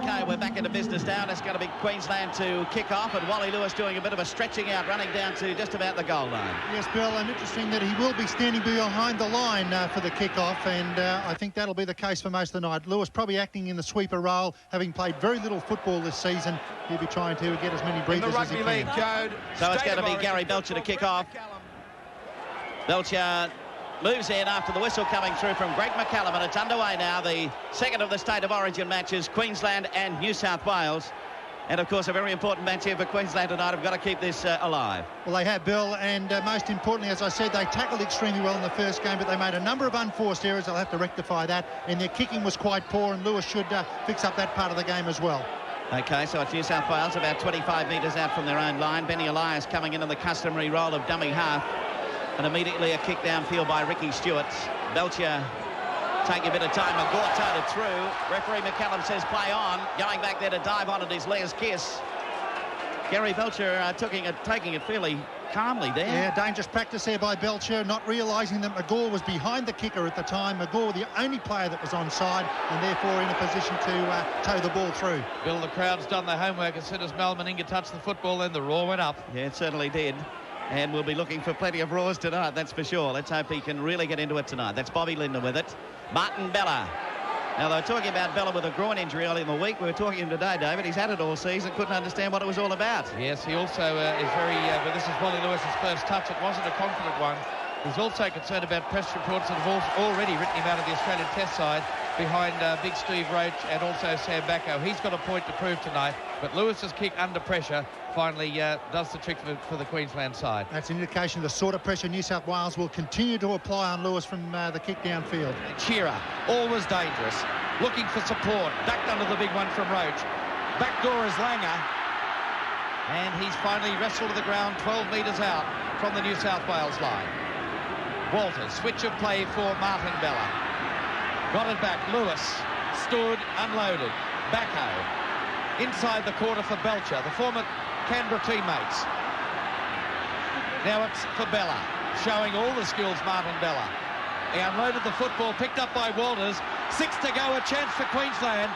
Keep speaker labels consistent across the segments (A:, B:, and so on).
A: OK, we're back into business now. It's going to be Queensland to kick off, and Wally Lewis doing a bit of a stretching out, running down to just about the goal line.
B: Yes, Bill, and interesting that he will be standing behind the line for the kick-off, and I think that'll be the case for most of the night. Lewis probably acting in the sweeper role, having played very little football this season. He'll be trying to get as many breathers as he can.
C: League,
A: so it's going to be Gary Belcher to kick off. Belcher moves in after the whistle coming through from Greg McCallum, and it's underway now. The second of the State of Origin matches, Queensland and New South Wales. And, of course, a very important match here for Queensland tonight. Have got to keep this alive.
B: Well, they have, Bill, and most importantly, as I said, they tackled extremely well in the first game, but they made a number of unforced errors. They'll have to rectify that, and their kicking was quite poor, and Lewis should fix up that part of the game as well.
A: OK, so it's New South Wales about 25 metres out from their own line. Benny Elias coming in the customary role of dummy half. And immediately a kick downfield by Ricky Stewart. Belcher taking a bit of time. McGaw towed it through. Referee McCallum says play on. Going back there to dive on it is Les Kiss. Gary Belcher taking it fairly calmly there.
B: Yeah, dangerous practice there by Belcher, not realising that McGaw was behind the kicker at the time. McGaw, the only player that was onside, and therefore in a position to tow the ball through.
C: Bill, the crowd's done their homework as soon as Mal Meninga touched the football, then the roar went up.
A: Yeah, it certainly did. And we'll be looking for plenty of roars tonight, that's for sure. Let's hope he can really get into it tonight. That's Bobby Linder with it. Martin Bella. Now, they were talking about Bella with a groin injury early in the week. We were talking to him today, David. He's had it all season, couldn't understand what it was all about.
C: Yes, he also is very... but this is Wally Lewis's first touch. It wasn't a confident one. He's also concerned about press reports that have already written him out of the Australian Test side behind Big Steve Roach and also Sam Bacco. He's got a point to prove tonight, but Lewis's kick under pressure finally does the trick for the Queensland side.
B: That's an indication of the sort of pressure New South Wales will continue to apply on Lewis from the kick downfield.
C: Shearer, always dangerous, looking for support, ducked under the big one from Roach. Backdoor is Langer, and he's finally wrestled to the ground 12 metres out from the New South Wales line. Walters, switch of play for Martin Bella. Got it back, Lewis, stood, unloaded. Bacco, inside the quarter for Belcher, the former Canberra teammates. Now it's for Bella, showing all the skills, Martin Bella. He unloaded the football, picked up by Walters. 6 to go, a chance for Queensland.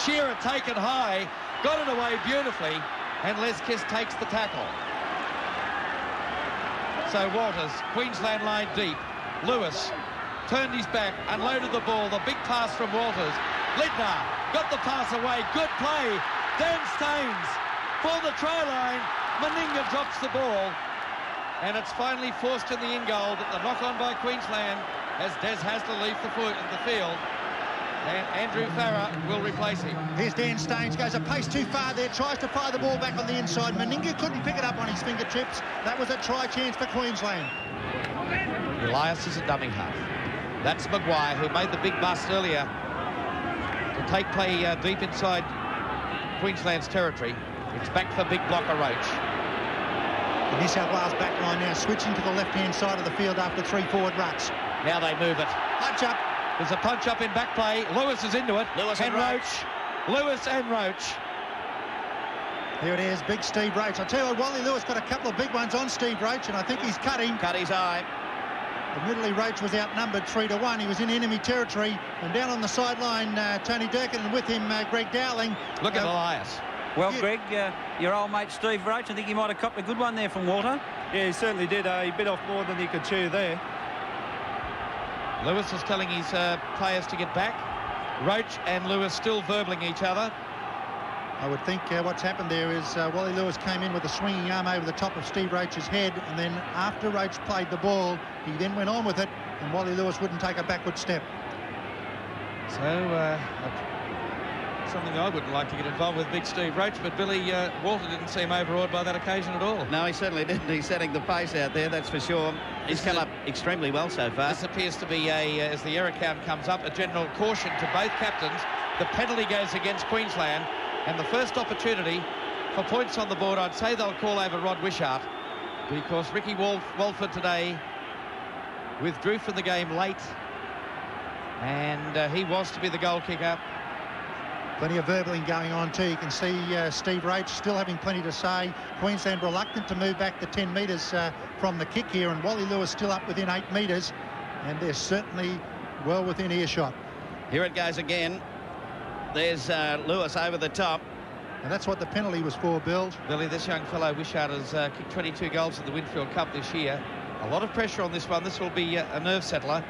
C: Shearer taken high, got it away beautifully, and Les Kiss takes the tackle. So Walters, Queensland line deep. Lewis turned his back, unloaded the ball, the big pass from Walters. Lindner got the pass away, good play. Dan Staines for the try line. Meninga drops the ball, and it's finally forced in the in goal, but the knock on by Queensland as Des Hasler leaves the field. And Andrew Farah will replace him.
B: Here's Dan Staines, goes a pace too far there, tries to fire the ball back on the inside. Meninga couldn't pick it up on his fingertips. That was a try chance for Queensland.
C: Elias is a dummy half. That's Maguire, who made the big bust earlier to take play deep inside Queensland's territory. It's back for big blocker Roach.
B: The New South Wales back line now switching to the left-hand side of the field after 3 forward rucks.
C: Now they move it.
B: Punch up.
C: There's a punch up in back play. Lewis is into it.
A: Lewis and Roach.
C: Lewis and Roach.
B: Here it is, big Steve Roach. I tell you what, Wally Lewis got a couple of big ones on Steve Roach, and I think he's cut him.
A: Cut his eye.
B: Admittedly, Roach was outnumbered 3-1. He was in enemy territory, and down on the sideline, Tony Durkin, and with him, Greg Dowling.
C: Look at Elias.
D: Well, Greg, your old mate Steve Roach, I think he might have copped a good one there from Walter.
E: Yeah, he certainly did. He bit off more than he could chew there.
C: Lewis is telling his players to get back. Roach and Lewis still verbling each other.
B: I would think what's happened there is Wally Lewis came in with a swinging arm over the top of Steve Roach's head, and then after Roach played the ball, he then went on with it, and Wally Lewis wouldn't take a backward step.
C: So, something I wouldn't like to get involved with, big Steve Roach, but Billy Walter didn't seem overawed by that occasion at all.
A: No, he certainly didn't. He's setting the pace out there, that's for sure. He's come up extremely well so far.
C: This appears to be, as the error count comes up, a general caution to both captains. The penalty goes against Queensland, and the first opportunity for points on the board, I'd say they'll call over Rod Wishart, because Ricky Walford today withdrew from the game late, and he was to be the goal kicker.
B: Plenty of verbaling going on too. You can see Steve Roach still having plenty to say. Queensland reluctant to move back the 10 metres from the kick here, and Wally Lewis still up within 8 metres, and they're certainly well within earshot.
A: Here it goes again. There's Lewis over the top.
B: And that's what the penalty was for, Bill.
C: Billy, this young fellow, Wishart, has kicked 22 goals in the Winfield Cup this year. A lot of pressure on this one. This will be a nerve settler.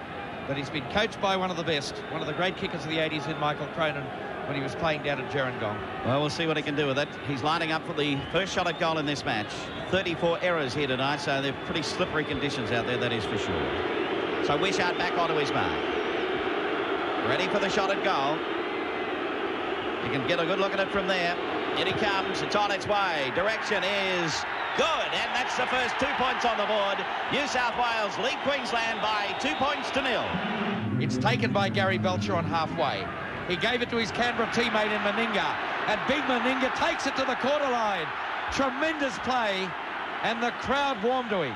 C: But he's been coached by one of the best, one of the great kickers of the 80s in Michael Cronin when he was playing down at Gerringong.
A: Well, we'll see what he can do with it. He's lining up for the first shot at goal in this match. 34 errors here tonight, so they're pretty slippery conditions out there, that is for sure. So Wishart back onto his mark. Ready for the shot at goal. You can get a good look at it from there. In he comes. It's on its way. Direction is good, and that's the first 2 points on the board. New South Wales lead Queensland by 2 points to 0.
C: It's taken by Gary Belcher on halfway. He gave it to his Canberra teammate in Meninga, and big Meninga takes it to the quarter line. Tremendous play, and the crowd warmed to him.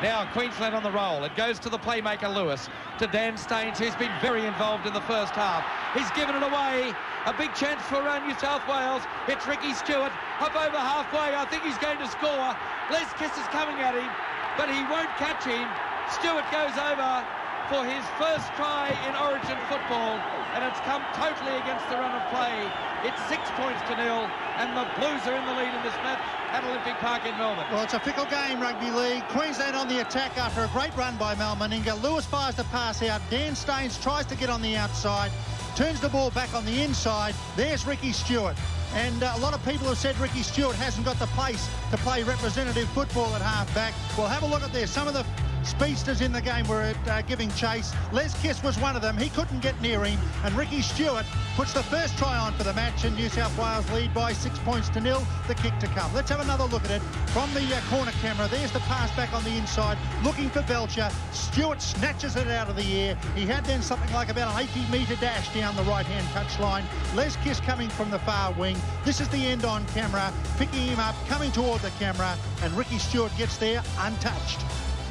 C: Now Queensland on the roll. It goes to the playmaker Lewis, to Dan Staines, who's been very involved in the first half. He's given it away. A big chance for New South Wales. It's Ricky Stewart up over halfway. I think he's going to score. Les Kiss is coming at him, but he won't catch him. Stewart goes over for his first try in Origin football, and it's come totally against the run of play. It's 6 points to 0, and the Blues are in the lead in this match at Olympic Park in Melbourne.
B: Well, it's a fickle game, rugby league. Queensland on the attack after a great run by Mal Meninga. Lewis fires the pass out. Dan Staines tries to get on the outside, turns the ball back on the inside. There's Ricky Stewart. And a lot of people have said Ricky Stewart hasn't got the pace to play representative football at half-back. Well, have a look at this. Some of the speedsters in the game were giving chase. Les Kiss was one of them. He couldn't get near him. And Ricky Stewart puts the first try on for the match, and New South Wales lead by 6 points to 0. The kick to come. Let's have another look at it from the corner camera. There's the pass back on the inside, looking for Belcher. Stewart snatches it out of the air. He had then something like about an 80-metre dash down the right-hand touchline. Les Kiss coming from the far wing. This is the end on camera, picking him up, coming toward the camera, and Ricky Stewart gets there untouched.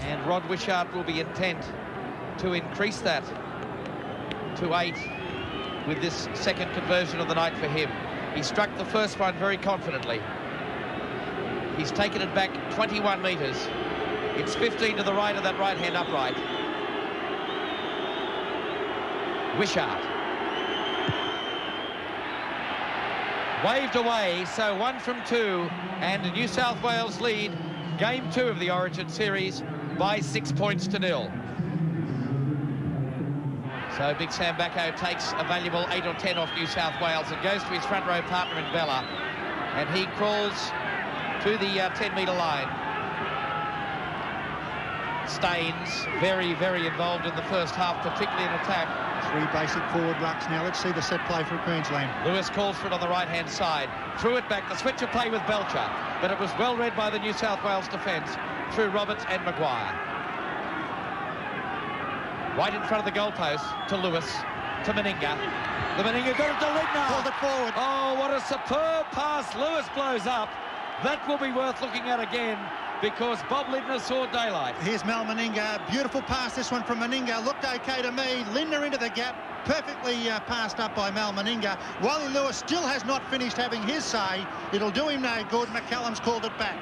C: And Rod Wishart will be intent to increase that to 8 with this second conversion of the night for him. He struck the first one very confidently. He's taken it back 21 metres. It's 15 to the right of that right-hand upright. Wishart. Waved away, so 1 from 2, and New South Wales lead game 2 of the Origin series by 6 points to 0. So Big Sam Bacco takes a valuable 8 or 10 off New South Wales and goes to his front row partner in Bella, and he crawls to the 10-metre line. Staines very, very involved in the first half, particularly in attack.
B: 3 basic forward rucks now. Let's see the set play for Queensland.
C: Lewis calls for it on the right-hand side. Threw it back. The switch of play with Belcher, but it was well read by the New South Wales defence through Roberts and Maguire. Right in front of the goalpost to Lewis, to Meninga. The Meninga got it to Lidner.
B: Pulled it forward.
C: Oh, what a superb pass. Lewis blows up. That will be worth looking at again, because Bob Lidner saw daylight.
B: Here's Mal Meninga. Beautiful pass, this one from Meninga. Looked okay to me. Lindner into the gap. Perfectly passed up by Mal Meninga. Wally Lewis still has not finished having his say. It'll do him no good. McCallum's called it back.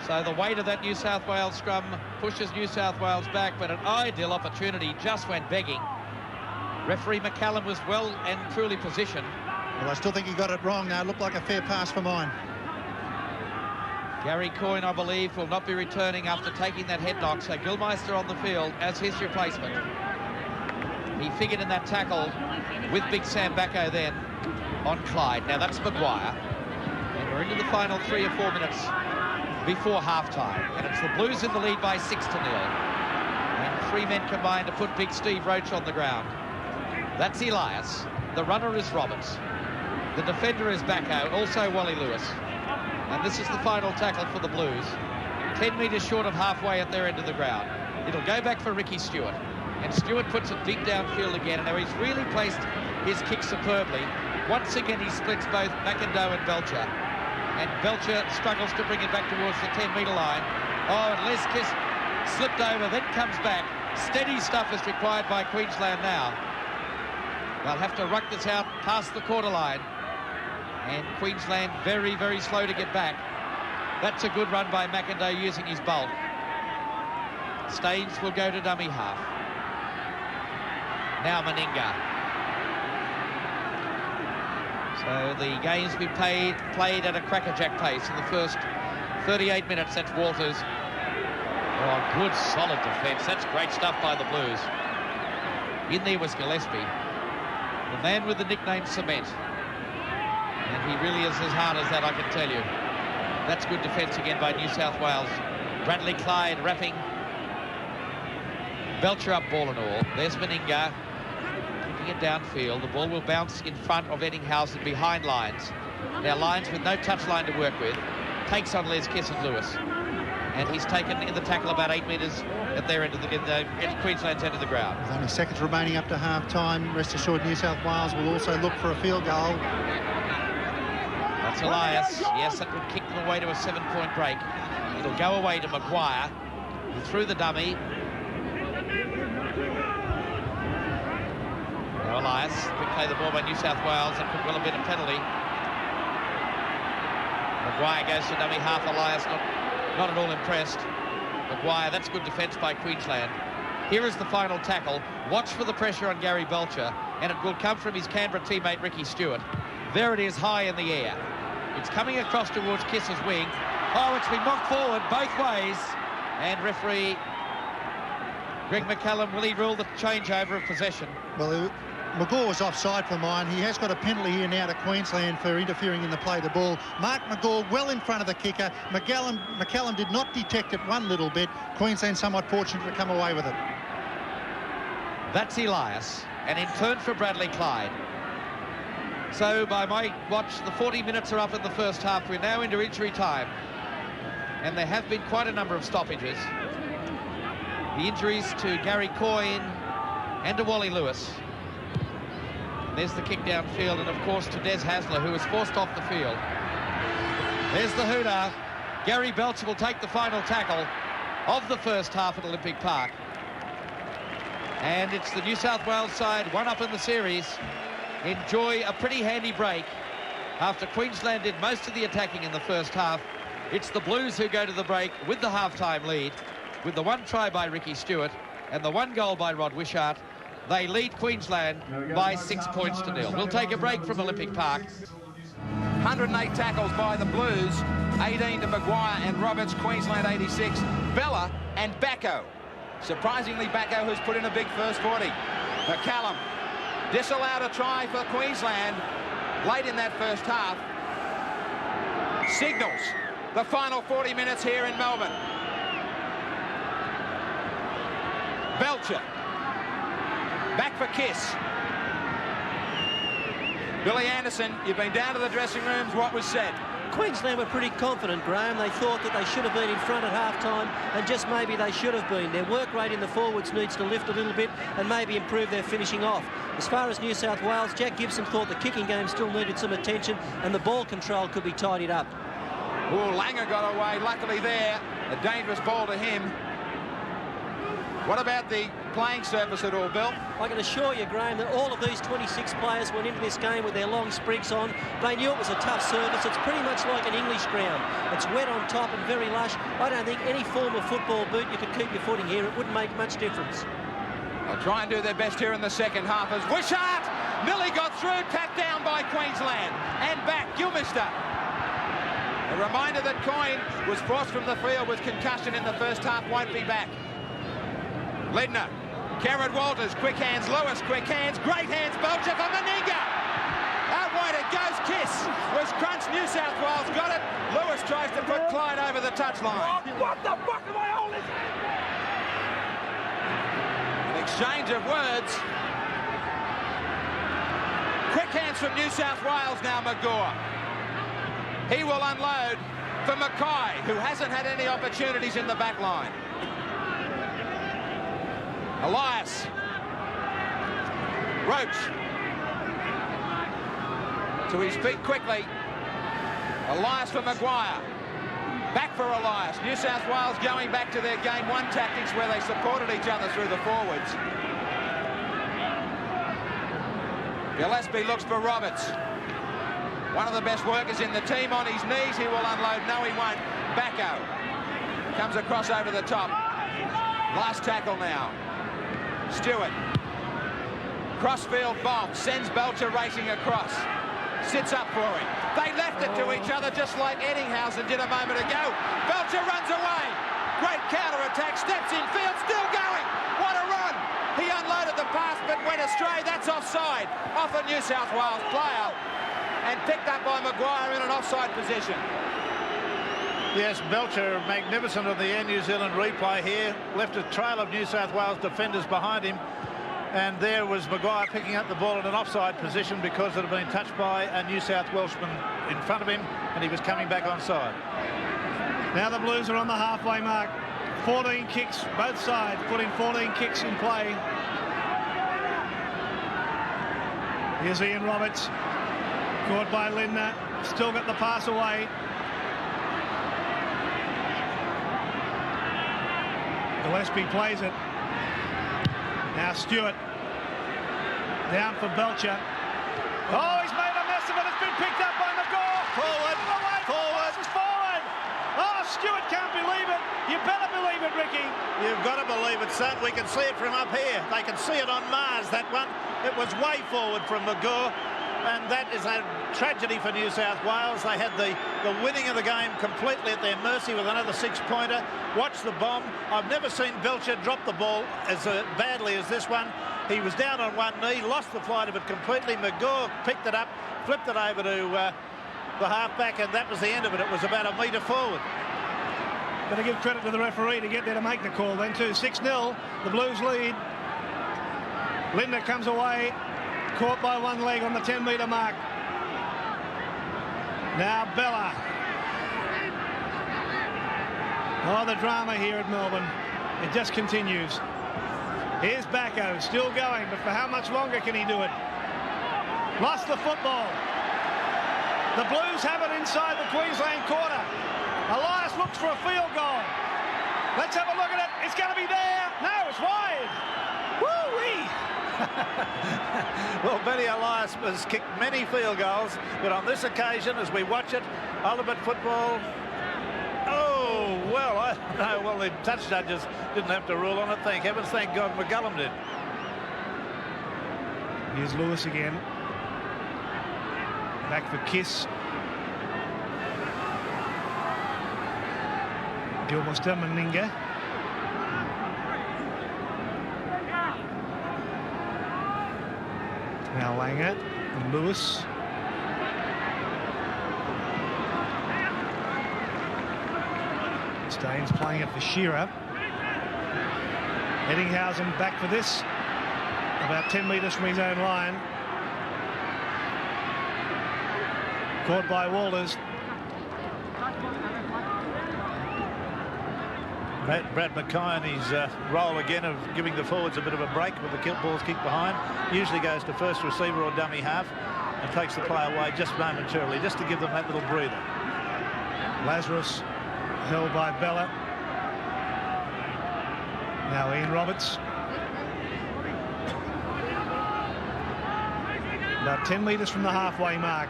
C: So the weight of that New South Wales scrum pushes New South Wales back, but an ideal opportunity just went begging. Referee McCallum was well and truly positioned.
B: Well, I still think he got it wrong now. It looked like a fair pass for mine.
C: Gary Coyne, I believe, will not be returning after taking that head knock, so Gilmeister on the field as his replacement. He figured in that tackle with Big Sam Bacco then on Clyde. Now that's Maguire. And we're into the final 3 or 4 minutes before halftime. And it's the Blues in the lead by 6 to 0. And 3 men combined to put Big Steve Roach on the ground. That's Elias. The runner is Roberts. The defender is Bacco, also Wally Lewis. And this is the final tackle for the Blues. 10 metres short of halfway at their end of the ground. It'll go back for Ricky Stewart. And Stewart puts it deep downfield again. And now he's really placed his kick superbly. Once again, he splits both McIndoe and Belcher. And Belcher struggles to bring it back towards the 10-metre line. Oh, and Les Kiss slipped over, then comes back. Steady stuff is required by Queensland now. They'll have to ruck this out past the quarter line. And Queensland very, very slow to get back. That's a good run by McIndoe using his bulk. Staines will go to dummy half. Now Meninga. So the game's been played at a crackerjack pace in the first 38 minutes. That's Walters. Oh, good, solid defence. That's great stuff by the Blues. In there was Gillespie, the man with the nickname Cement. And he really is as hard as that, I can tell you. That's good defence again by New South Wales. Bradley Clyde wrapping Belcher up, ball and all. There's Meninga kicking it downfield. The ball will bounce in front of Eddinghausen behind Lyons. Now Lyons with no touch line to work with takes on Les Kiss and Lewis. And he's taken in the tackle about 8 metres at their end of in Queensland's end of the ground.
B: With only seconds remaining up to half-time, rest assured New South Wales will also look for a field goal.
C: That's Elias. Yes, that would kick them away to a 7-point break. It'll go away to Maguire, who threw the dummy. Now Elias, quick play the ball by New South Wales. That could well have been a penalty. Maguire goes to dummy half. Elias not at all impressed. Maguire, that's good defence by Queensland. Here is the final tackle. Watch for the pressure on Gary Belcher, and it will come from his Canberra teammate Ricky Stewart. There it is, high in the air. It's coming across towards Kiss's wing. Oh, it's been knocked forward both ways. And referee Greg McCallum, will he rule the changeover of possession?
B: Well, McGaw was offside for mine. He has got a penalty here now to Queensland for interfering in the play of the ball. Mark McGaw well in front of the kicker. McCallum did not detect it one little bit. Queensland somewhat fortunate to come away with it.
C: That's Elias, and in turn for Bradley Clyde. So by my watch, the 40 minutes are up in the first half. We're now into injury time, and there have been quite a number of stoppages. The injuries to Gary Coyne and to Wally Lewis. There's the kick downfield, and of course to Des Hasler, who was forced off the field. There's the hooter. Gary Belcher will take the final tackle of the first half at Olympic Park. And it's the New South Wales side, one up in the series. Enjoy a pretty handy break. After Queensland did most of the attacking in the first half, it's the Blues who go to the break with the half-time lead, with the one try by Ricky Stewart and the one goal by Rod Wishart. They lead Queensland by 6 points to 0. We'll take a break from Olympic Park.
F: 108 tackles by the Blues, 18 to Maguire and Roberts, Queensland 86. Bella and Bacco. Surprisingly, Bacco, who's put in a big first 40. McCallum disallowed a try for Queensland late in that first half. Signals the final 40 minutes here in Melbourne. Belcher. Back for Kiss. Billy Anderson, you've been down to the dressing rooms. What was said?
G: Queensland were pretty confident, Graham. They thought that they should have been in front at half-time, and just maybe they should have been. Their work rate in the forwards needs to lift a little bit and maybe improve their finishing off. As far as New South Wales, Jack Gibson thought the kicking game still needed some attention and the ball control could be tidied up.
F: Oh, Langer got away, luckily there. A dangerous ball to him. What about the playing surface at all, Bill?
G: I can assure you, Graham, that all of these 26 players went into this game with their long sprigs on. They knew it was a tough surface. It's pretty much like an English ground. It's wet on top and very lush. I don't think any form of football boot you could keep your footing here. It wouldn't make much difference.
F: They'll try and do their best here in the second half as Wishart nearly got through, tapped down by Queensland. And back, Gilmister. A reminder that Coyne was forced from the field with concussion in the first half, won't be back. Ledner, Kerrod Walters, quick hands, Lewis, quick hands, great hands, Belcher for Meninga. Out wide it goes, Kiss was crunched, New South Wales got it. Lewis tries to put Clyde over the touchline.
H: What the fuck am I holding?
F: An exchange of words. Quick hands from New South Wales now, McGaw. He will unload for Mackay, who hasn't had any opportunities in the back line. Elias. Roach. To his feet quickly. Elias for Maguire. Back for Elias. New South Wales going back to their game one tactics where they supported each other through the forwards. Gillespie looks for Roberts. One of the best workers in the team on his knees. He will unload. No, he won't. Bacco comes across over the top. Last tackle now. Stewart. Crossfield bomb. Sends Belcher racing across. sits up for him. They left it to each other just like Eddinghausen did a moment ago. Belcher runs away. Great counter-attack, steps in field, still going. What a run. He unloaded the pass but went astray. That's offside off a New South Wales player and picked up by Maguire in an offside position.
H: Yes, Belcher, magnificent of the Air New Zealand replay here. Left a trail of New South Wales defenders behind him. And there was Maguire picking up the ball in an offside position because it had been touched by a New South Welshman in front of him, and he was coming back onside.
E: Now the Blues are on the halfway mark. 14 kicks, both sides putting 14 kicks in play. Here's Ian Roberts, caught by Lindner, still got the pass away. Gillespie plays it. Now Stewart, down for Belcher. Oh, he's made a mess of it. It's been picked up by McGaw.
H: Forward.
E: Oh, Stewart can't believe it. You better believe it, Ricky.
H: You've got to believe it, son. We can see it from up here. They can see it on Mars, that one. It was way forward from McGaw. And that is a tragedy for New South Wales. They had the winning of the game completely at their mercy with another six-pointer. Watch the bomb. I've never seen Belcher drop the ball as badly as this one. He was down on one knee, lost the flight of it completely. McGaw picked it up, flipped it over to the halfback, and that was the end of it. It was about a metre forward.
E: Got to give credit to the referee to get there to make the call then too. 6-0, the Blues lead. Lindner comes away, caught by one leg on the 10-metre mark. Now Bella. Oh, the drama here at Melbourne. It just continues. Here's Bacco, still going, but for how much longer can he do it? Lost the football. The Blues have it inside the Queensland quarter. Elias looks for a field goal. Let's have a look at it. It's going to be there. No, it's wide. Woo-wee!
H: Well, Benny Elias has kicked many field goals, but on this occasion, as we watch it, ultimate football. Oh, well, I don't know. Well, the touch judges didn't have to rule on it. Thank heavens. Thank God McGullum did.
E: Here's Lewis again. Back for Kiss. Gilmoster, Meninga. Now Langer and Lewis. Staines playing it for Shearer. Eddinghausen back for this. About 10 metres from his own line. Caught by Walters.
H: Brad Mackay and his role again of giving the forwards a bit of a break with the ball's kicked behind. Usually goes to first receiver or dummy half and takes the play away just momentarily, just to give them that little breather.
E: Lazarus held by Bella. Now Ian Roberts. About 10 metres from the halfway mark.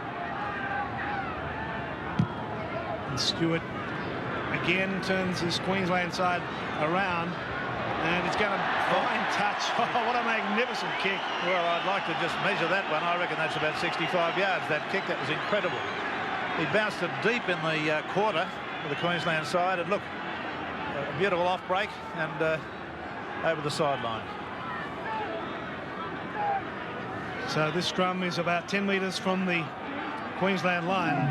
E: And Stewart again turns his Queensland side around, and it's going to fine touch. Oh, what a magnificent kick.
H: Well, I'd like to just measure that one. I reckon that's about 65 yards, that kick. That was incredible. He bounced it deep in the quarter for the Queensland side, and look, a beautiful off break and over the sideline.
E: So this scrum is about 10 metres from the Queensland line.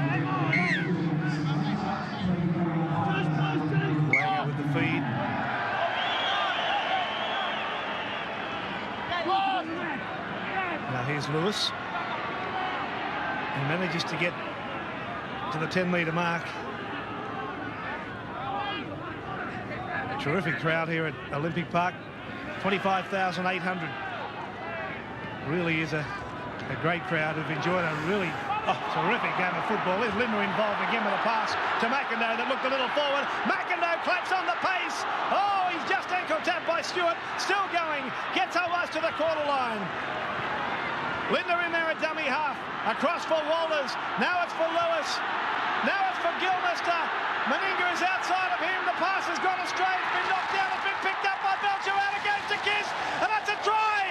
E: With the feed. Now here's Lewis. He manages to get to the 10-metre mark. A terrific crowd here at Olympic Park. 25,800. Really is a great crowd who've enjoyed a really terrific game of football. There's Lindner involved again with a pass to McIndoe that looked a little forward. McIndoe claps on the pace. Oh, he's just ankle tapped by Stewart. Still going. Gets almost to the quarter line. Lindner in there at dummy half. Across for Walters. Now it's for Lewis. Now it's for Gilmoster. Meninga is outside of him. The pass has gone astray. It's been knocked down. It's been picked up by Belcher. Out it goes to Kiss. And that's a try.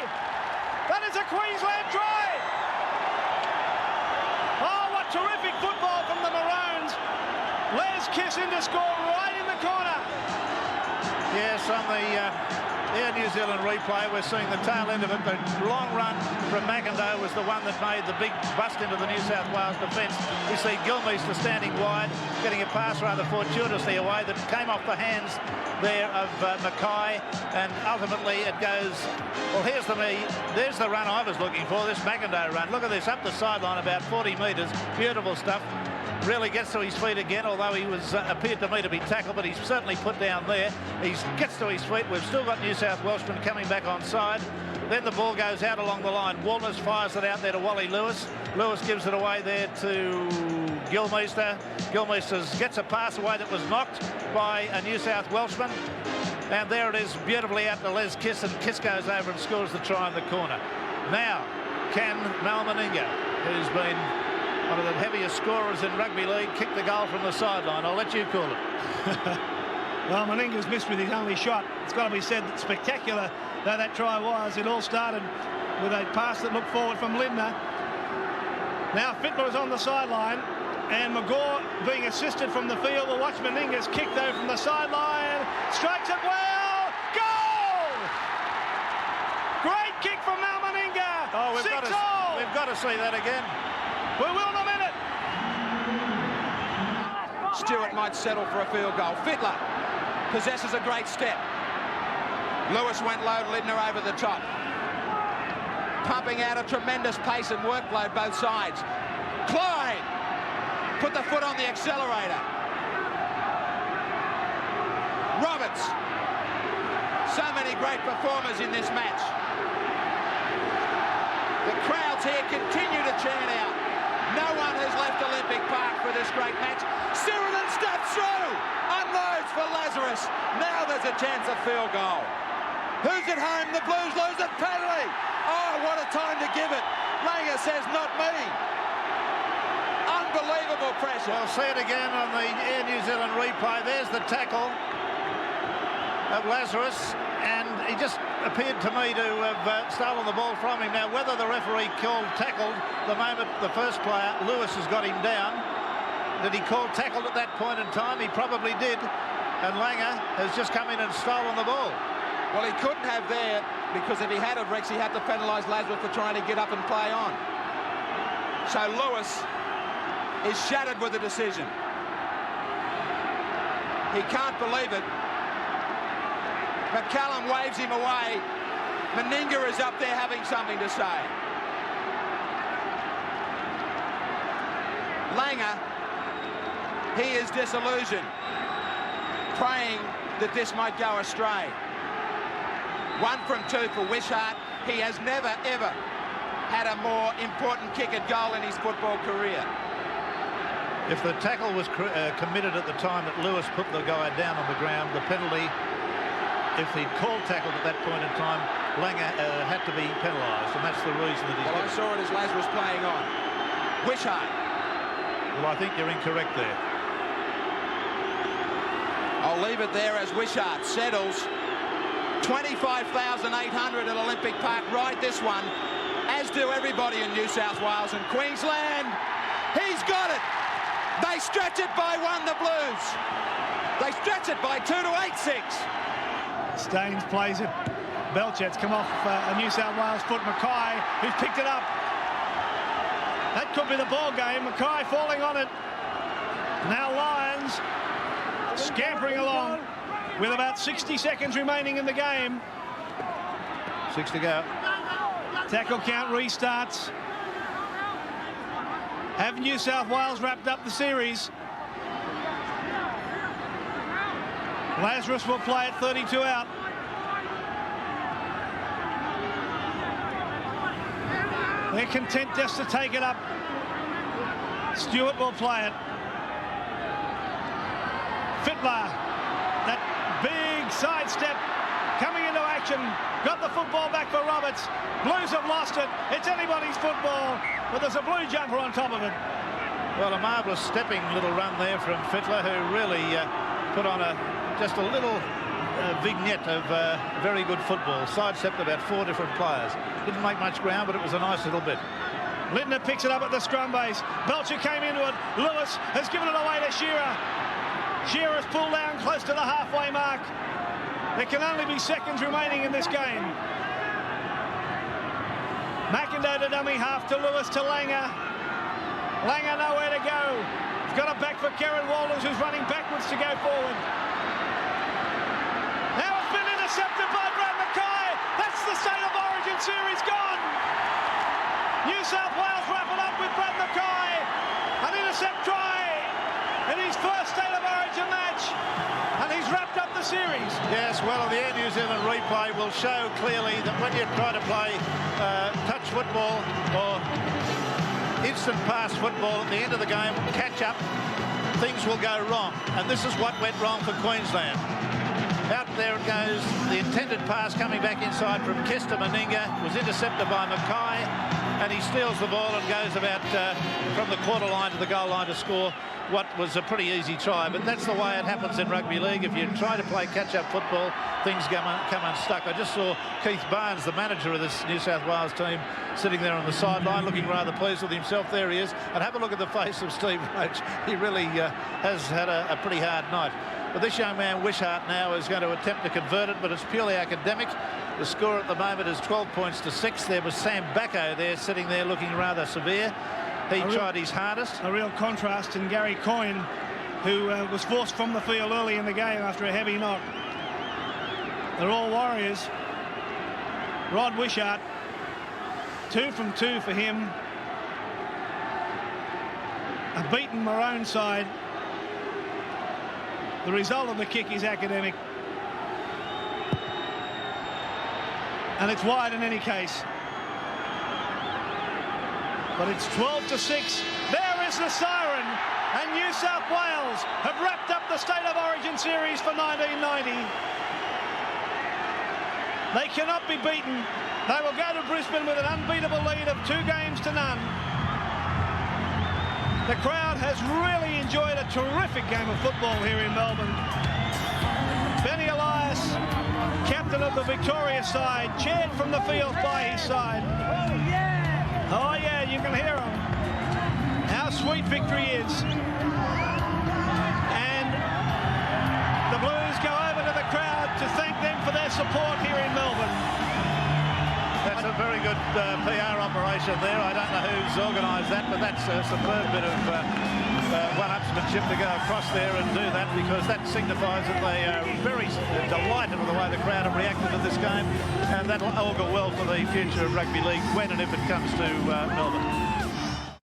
E: That is a Queensland try. Oh, Kiss in to score right in the corner.
H: Yes, on the Air New Zealand replay, we're seeing the tail end of it. The long run from McIndoe was the one that made the big bust into the New South Wales defence. We see Gilmeister standing wide, getting a pass rather fortuitously away that came off the hands there of Mackay, and ultimately it goes, well, there's the run I was looking for, this McIndoe run. Look at this, up the sideline about 40 metres, beautiful stuff. Really gets to his feet again, although he was appeared to me to be tackled, but he's certainly put down there. He gets to his feet. We've still got New South Welshman coming back on side. Then the ball goes out along the line. Walters fires it out there to Wally Lewis. Lewis gives it away there to Gilmeister. Gilmeister gets a pass away that was knocked by a New South Welshman. And there it is, beautifully out to Les Kiss, and Kiss goes over and scores the try in the corner. Now, can Mal Meninga, who's been one of the heaviest scorers in rugby league, kick the goal from the sideline? I'll let you call it.
E: Well, Meninga's missed with his only shot. It's got to be said that spectacular though that try was, it all started with a pass that looked forward from Lindner. Now Fittler is on the sideline, and Magor being assisted from the field. We'll watch Meninga's kick though from the sideline. Strikes it well. Goal! Great kick from Mal Meninga.
H: Oh, we've got to see that again.
E: We will in a minute.
F: Stewart might settle for a field goal. Fittler possesses a great step. Lewis went low, Lindner over the top. Pumping out a tremendous pace and workload both sides. Clyde put the foot on the accelerator. Roberts. So many great performers in this match. The crowds here continue to chant out. No one has left Olympic Park for this great match. Sheridan steps through, unloads for Lazarus. Now there's a chance of field goal. Who's at home? The Blues lose it. Penalty. Oh, what a time to give it. Langer says, not me. Unbelievable pressure.
H: We'll see it again on the Air New Zealand replay. There's the tackle of Lazarus, and he just appeared to me to have stolen the ball from him. Now, whether the referee tackled the moment the first player, Lewis, has got him down. Did he call tackled at that point in time? He probably did. And Langer has just come in and stolen the ball.
F: Well, he couldn't have there, because if he had it, Rex, he had to penalise Lazarus for trying to get up and play on. So Lewis is shattered with the decision. He can't believe it. McCallum waves him away. Meninga is up there having something to say. Langer, he is disillusioned, praying that this might go astray. 1 from 2 for Wishart. He has never, ever had a more important kick at goal in his football career.
H: If the tackle was committed at the time that Lewis put the guy down on the ground, the penalty, if he'd called tackle at that point in time, Langer had to be penalised, and that's the reason that he's...
F: Well, I saw it as Lazarus playing on. Wishart.
H: Well, I think you're incorrect there.
F: I'll leave it there as Wishart settles. 25,800 at Olympic Park ride this one, as do everybody in New South Wales and Queensland. He's got it. They stretch it by 1, the Blues. They stretch it by 2 to 8-6.
E: Staines plays it. Belchet's come off a New South Wales foot. Mackay, who's picked it up. That could be the ball game. Mackay falling on it. Now Lions scampering along with about 60 seconds remaining in the game.
H: 6 to go.
E: Tackle count restarts. Have New South Wales wrapped up the series? Lazarus will play at 32 out. They're content just to take it up. Stewart will play it. Fittler, that big sidestep coming into action. Got the football back for Roberts. Blues have lost it. It's anybody's football, but there's a blue jumper on top of it.
H: Well, a marvellous stepping little run there from Fittler, who really put on just a little vignette of very good football. Sidestepped about 4 different players. Didn't make much ground, but it was a nice little bit.
E: Lindner picks it up at the scrum base. Belcher came into it. Lewis has given it away to Shearer. Shearer's pulled down close to the halfway mark. There can only be seconds remaining in this game. McIndoe to dummy half, to Lewis, to Langer. Langer nowhere to go. He's got it back for Kieran Walters, who's running backwards to go forward. Now it's been intercepted by Brad Mackay. That's the State of Origin series gone. New South Wales wrap it up with Brad Mackay. An intercept try in his first State of Origin match. And he's wrapped up the series.
H: Yes, well, the Air New Zealand replay will show clearly that when you try to play touch football or instant pass football at the end of the game, catch up, things will go wrong. And this is what went wrong for Queensland. Out there it goes. The intended pass coming back inside from Kester Meninga was intercepted by Mackay, and he steals the ball and goes about from the quarter line to the goal line to score what was a pretty easy try. But that's the way it happens in rugby league. If you try to play catch-up football, things come unstuck. I just saw Keith Barnes, the manager of this New South Wales team, sitting there on the sideline looking rather pleased with himself. There he is. And have a look at the face of Steve Roach. He really has had a pretty hard night. But this young man, Wishart, now is going to attempt to convert it, but it's purely academic. The score at the moment is 12 points to 6. There was Sam Bacco there, sitting there looking rather severe. He tried his hardest.
E: A real contrast in Gary Coyne, who was forced from the field early in the game after a heavy knock. They're all Warriors. Rod Wishart, 2 from 2 for him. A beaten Maroon side. The result of the kick is academic. And it's wide in any case. But it's 12 to 6. There is the siren. And New South Wales have wrapped up the State of Origin series for 1990. They cannot be beaten. They will go to Brisbane with an unbeatable lead of 2 games to none. The crowd has really enjoyed a terrific game of football here in Melbourne. Benny Elias, captain of the victorious side, cheered from the field by his side. Oh yeah, you can hear him. How sweet victory is. And the Blues go over to the crowd to thank them for their support here in Melbourne.
H: That's a very good PR operation there. I don't know who's organised that, but that's a superb bit of one-upsmanship to go across there and do that, because that signifies that they are very delighted with the way the crowd have reacted to this game, and that'll augur well for the future of rugby league when and if it comes to Melbourne.